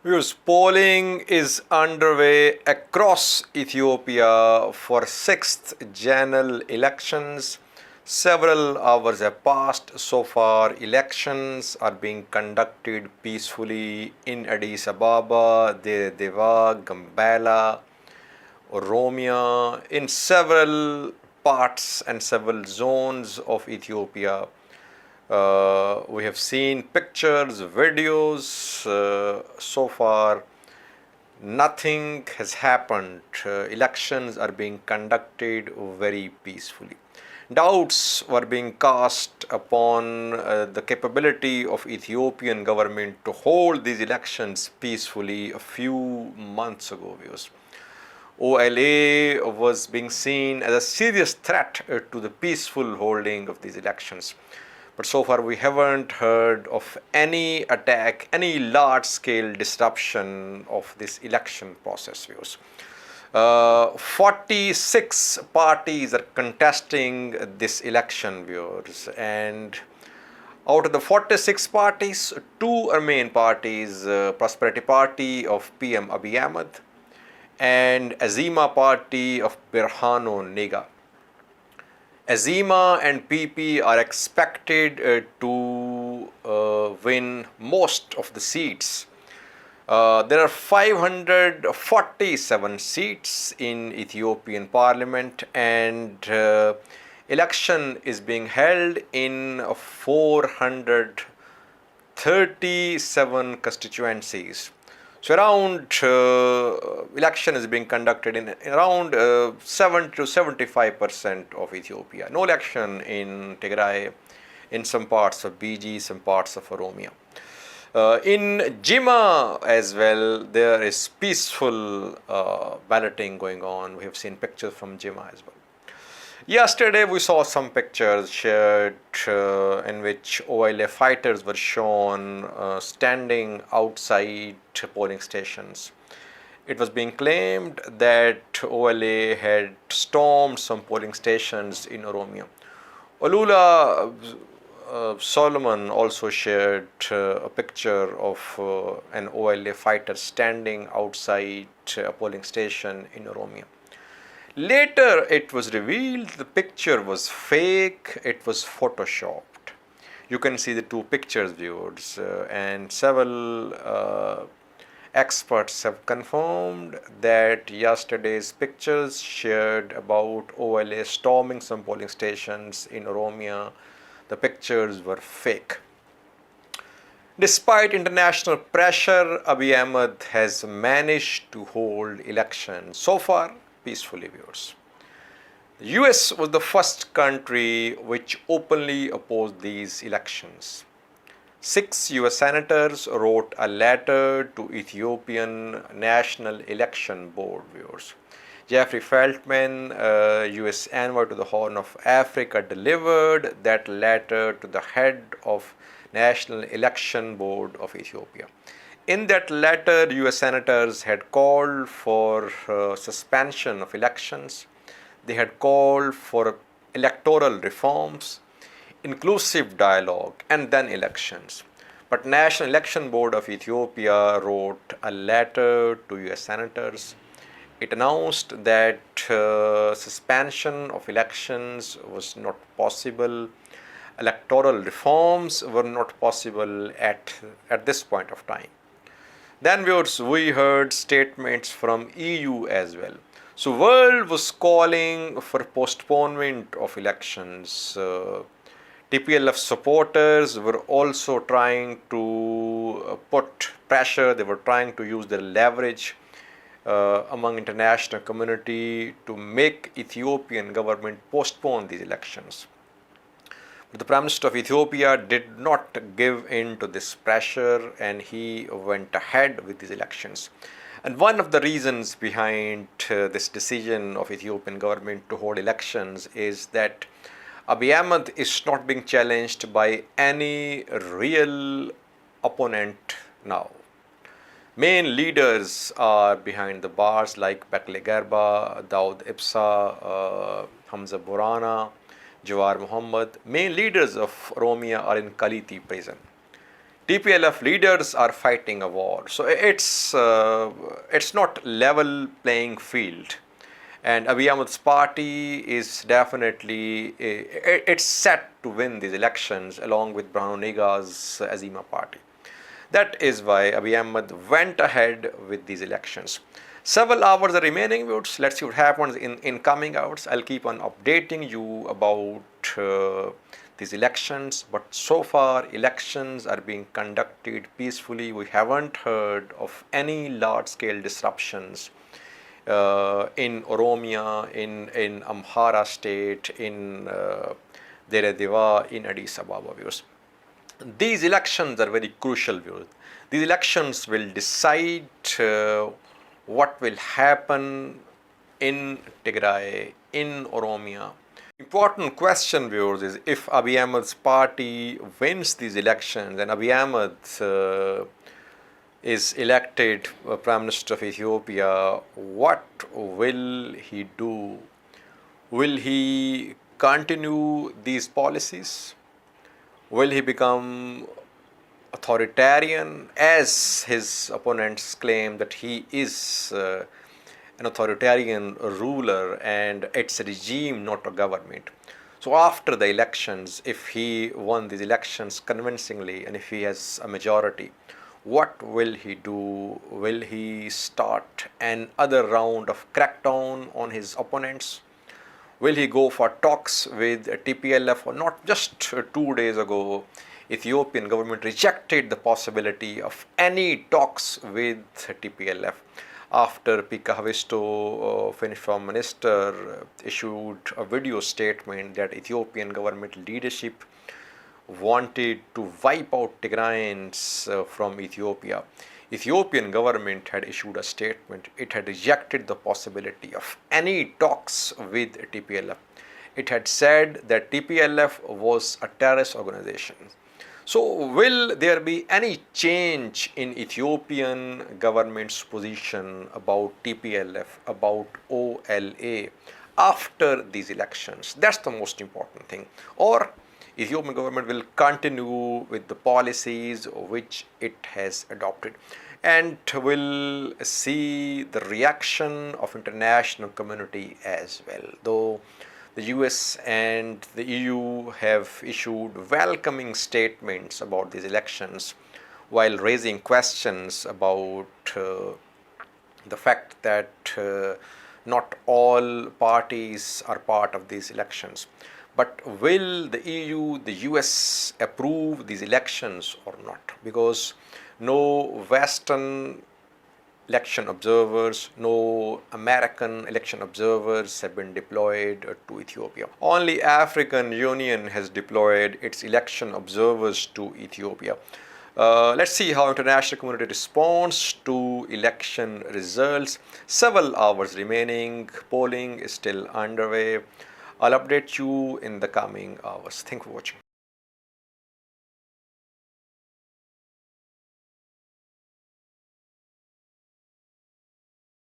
Yes, polling is underway across Ethiopia for sixth general elections. Several hours have passed so far. Elections are being conducted peacefully in Addis Ababa, Dawa, Gambela, Oromia, in several parts and several zones of Ethiopia. We have seen pictures, videos. So far, nothing has happened. Elections are being conducted very peacefully. Doubts were being cast upon the capability of Ethiopian government to hold these elections peacefully a few months ago. OLA was being seen as a serious threat to the peaceful holding of these elections. But so far, we haven't heard of any attack, any large scale disruption of this election process. 46 parties are contesting this election, viewers, and out of the 46 parties, two are main parties: Prosperity Party of PM Abiy Ahmed and Azima Party of Birhanu Nega. Azima and PP are expected to win most of the seats. There are 547 seats in Ethiopian parliament, and election is being held in 437 constituencies. So around election is being conducted in around 7 to 75% of Ethiopia. No election in Tigray, in some parts of BG, some parts of Oromia. In Jimma as well, there is peaceful balloting going on. We have seen pictures from Jimma as well. Yesterday, we saw some pictures shared in which OLA fighters were shown standing outside polling stations. It was being claimed that OLA had stormed some polling stations in Oromia. Olula Solomon also shared a picture of an OLA fighter standing outside a polling station in Oromia. Later, it was revealed the picture was fake, it was photoshopped. You can see the two pictures, viewers, and several experts have confirmed that yesterday's pictures shared about OLA storming some polling stations in Oromia, the pictures were fake. Despite international pressure, Abiy Ahmed has managed to hold elections so far peacefully, viewers. The US was the first country which openly opposed these elections. 6 US senators wrote a letter to Ethiopian National Election Board, viewers. Jeffrey Feltman, US envoy to the Horn of Africa, delivered that letter to the head of National Election Board of Ethiopia. In that letter, US senators had called for suspension of elections. They had called for electoral reforms, inclusive dialogue, and then elections. But National Election Board of Ethiopia wrote a letter to US senators. It announced that suspension of elections was not possible. Electoral reforms were not possible at this point of time. Then we heard statements from EU as well. So world was calling for postponement of elections. TPLF supporters were also trying to put pressure. They were trying to use their leverage among international community to make Ethiopian government postpone these elections. But the Prime Minister of Ethiopia did not give in to this pressure, and he went ahead with these elections. And one of the reasons behind this decision of Ethiopian government to hold elections is that Abiy Ahmed is not being challenged by any real opponent now. Main leaders are behind the bars like Bekele Gerba, Daud Ibsa, Hamza Borana, Jawar Muhammad. Main leaders of Oromia are in Kaliti prison. TPLF leaders are fighting a war. So it's not level playing field. And Abiy Ahmed's party is definitely, it's set to win these elections along with Brahno Niga's Azima party. That is why Abiy Ahmed went ahead with these elections. Several hours are remaining, viewers. Let's see what happens in coming hours. I'll keep on updating you about these elections. But so far, elections are being conducted peacefully. We haven't heard of any large-scale disruptions in Oromia, in Amhara state, in Dawa, in Addis Ababa, viewers. These elections are very crucial, viewers. These elections will decide what will happen in Tigray, in Oromia. Important question, viewers, is if Abiy Ahmed's party wins these elections and Abiy Ahmed is elected Prime Minister of Ethiopia, what will he do? Will he continue these policies? Will he become authoritarian, as his opponents claim that he is an authoritarian ruler and it's a regime, not a government? So after the elections, if he won these elections convincingly and if he has a majority, what will he do? Will he start another round of crackdown on his opponents? Will he go for talks with TPLF? Or not? Just 2 days ago, Ethiopian government rejected the possibility of any talks with TPLF after Pika Havisto, Finnish Foreign Minister, issued a video statement that Ethiopian government leadership wanted to wipe out Tigrayans from Ethiopia. Ethiopian government had issued a statement. It had rejected the possibility of any talks with TPLF. It had said that TPLF was a terrorist organization. So will there be any change in Ethiopian government's position about TPLF, about OLA after these elections? That's the most important thing. Or Ethiopian government will continue with the policies which it has adopted, and will see the reaction of international community as well. Though the US and the EU have issued welcoming statements about these elections while raising questions about the fact that not all parties are part of these elections. But will the EU, the US approve these elections or not? Because no Western election observers, no American election observers have been deployed to Ethiopia. Only African Union has deployed its election observers to Ethiopia. Let's see how international community responds to election results. Several hours remaining. Polling is still underway. I'll update you in the coming hours. Thank you for watching.